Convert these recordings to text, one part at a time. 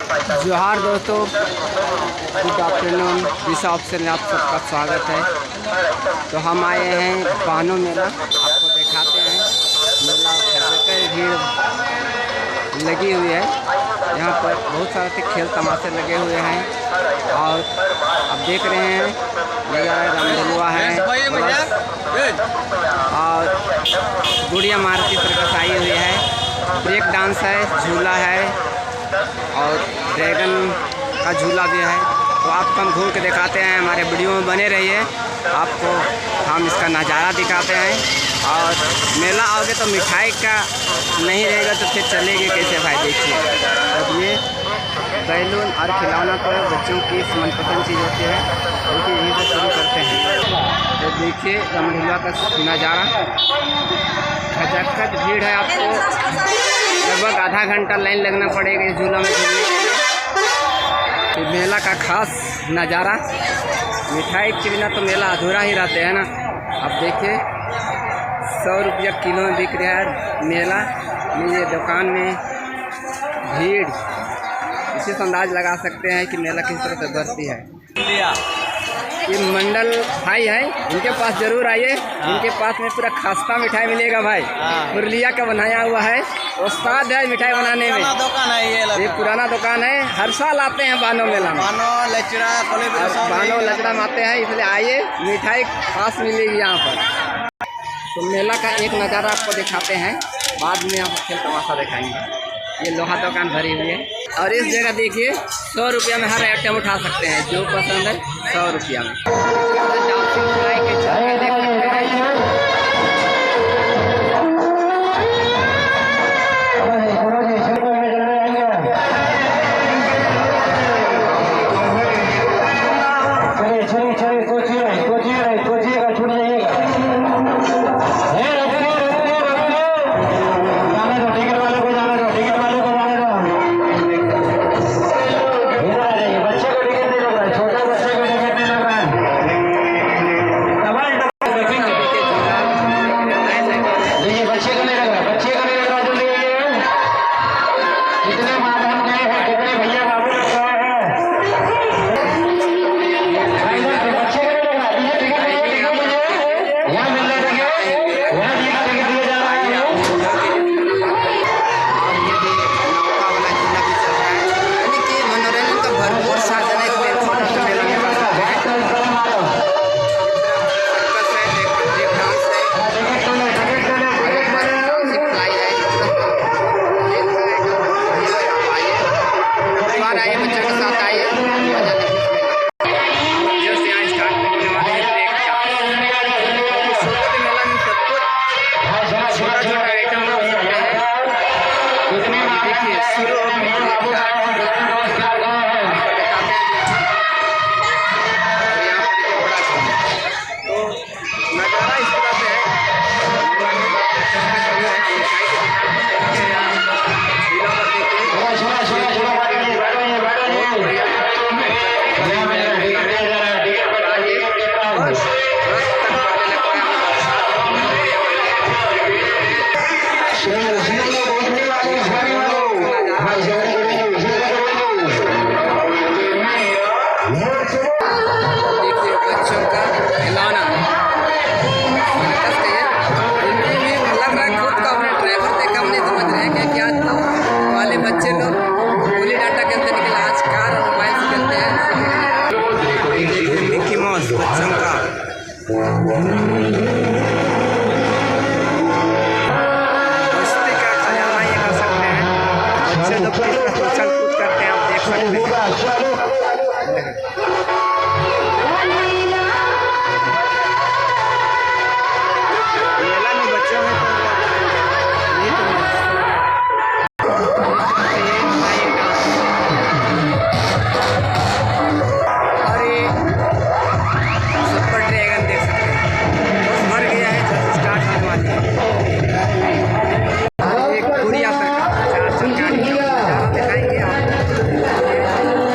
जोहार दोस्तों, good afternoon. दिशा option में आप सबका स्वागत है। तो हम आए हैं बानो मेला, आपको दिखाते हैं। मेला भीड़ लगी हुई है। यहाँ पर बहुत सारे खेल तमाशे लगे हुए हैं और आप देख रहे हैं रामधनुआ है और गुड़िया मारुति सर्कस आई हुई है। ब्रेक डांस है, झूला है और ड्रैगन का झूला भी है। तो आपको हम घूम के दिखाते हैं, हमारे वीडियो में बने रहिए। आपको हम इसका नज़ारा दिखाते हैं। और मेला आओगे तो मिठाई का नहीं रहेगा तो फिर चलेगी कैसे भाई। देखिए, अब ये बैलून और खिलौना तो बच्चों की मनपसंद चीज़ होती है, क्योंकि यहीं से शुरू करते हैं। तो देखिए रामधनुआ का नज़ारा, खचाखच भीड़ है। आपको लगभग आधा घंटा लाइन लगना पड़ेगा इस झूला में झूलने के लिए। तो मेला का खास नज़ारा, मिठाई के बिना तो मेला अधूरा ही रहते हैं ना। अब देखिए 100 रुपया किलो में बिक रहा है मेला में। ये दुकान में भीड़, इसी से अंदाज लगा सकते हैं कि मेला किस तरह से बढ़ती है। ये मंडल भाई है, इनके पास जरूर आइए। इनके पास में पूरा खस्ता मिठाई मिलेगा भाई। पुरलिया का बनाया हुआ है, उस्ताद है मिठाई बनाने में। दुकान है ये पुराना दुकान है। हर साल आते हैं बानो मेला में, बानो लचड़ा में आते हैं, इसलिए आइए, मिठाई खास मिलेगी यहाँ पर। तो मेला का एक नज़ारा आपको दिखाते हैं, बाद में आपको खेल तमाशा दिखाएंगे। ये लोहा दुकान भरी हुई है और इस जगह देखिए 100 रुपया में हर आइटम उठा सकते हैं, जो पसंद है 100 रुपया में।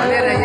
बने रहिए।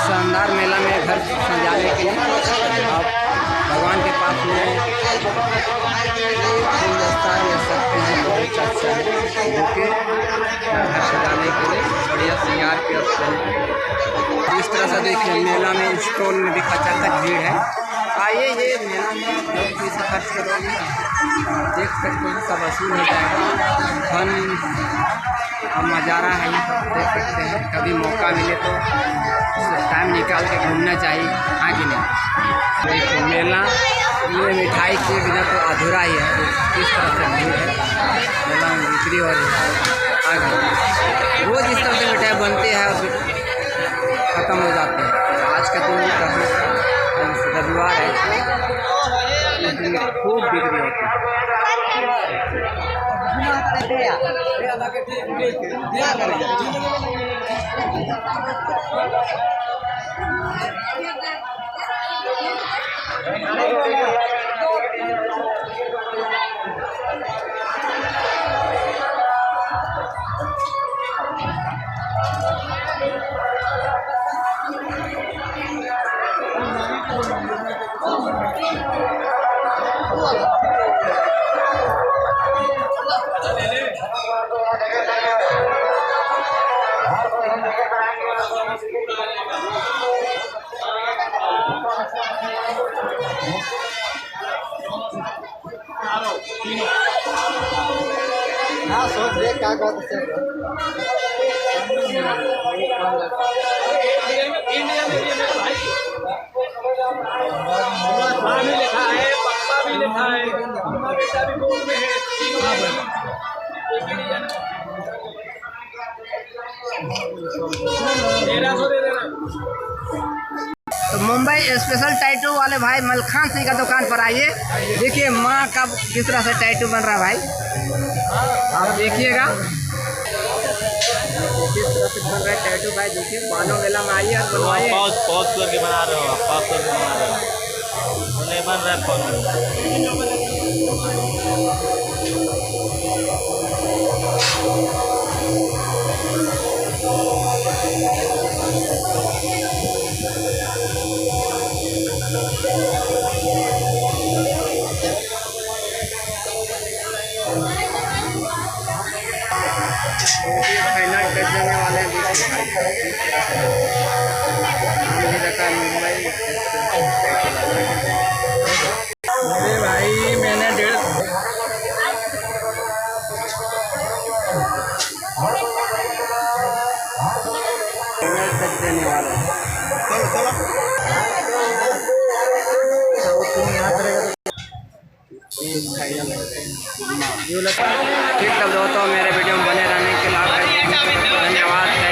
शानदार मेला में घर सजाने के लिए आप भगवान के पास में गुलदस्ता ले सकते हैं। बहुत अच्छा है बुके घर सजाने के लिए बढ़िया श्रृंगार के स्थल। इस तरह से देखिए मेला में स्टॉल में भी खचाखच भीड़ है। आइए ये मेला में जो पैसा खर्च करोगे देख सकते हैं सब वसूल हो जाएगा। फन अब नज़ारा है देख सकते हैं। कभी मौका मिले तो टाइम निकाल के घूमना चाहिए, हाँ कि नहीं। देखिए मेला ये मिठाई के बिना तो अधूरा ही है। किस तरह से भीड़ है मेला में बिक्री हो रही है। आगे रोज़ इस तरह से मिठाई बनती है और ख़त्म हो जाते हैं। आज का दिन रविवार है लेकिन खूब बिक्री होती है। हाँ सोच रहे क्या कहते हैं भी लिखा है, पक्का भी लिखा है, बेटा भी बोर्ड में है। तो मुंबई स्पेशल टैटू वाले भाई मलखान सिंह का दुकान पर आइए। देखिए माँ का किस तरह से टैटू बन रहा है भाई, आप देखिएगा किस तरह से बन रहा है टैटू भाई। देखिए बानो मेला में आइए और बनवाइए। पॉज करके बना रहे हो आप, पॉज करके बना रहे हो, नहीं बन रहा है पॉज। फाइनल टच देने वाले हैं मुंबई। अरे भाई मैंने फाइनल टच देने वाले हैं। ठीक तब दोस्तों मेरे वीडियो में बने रहने के लिए धन्यवाद है।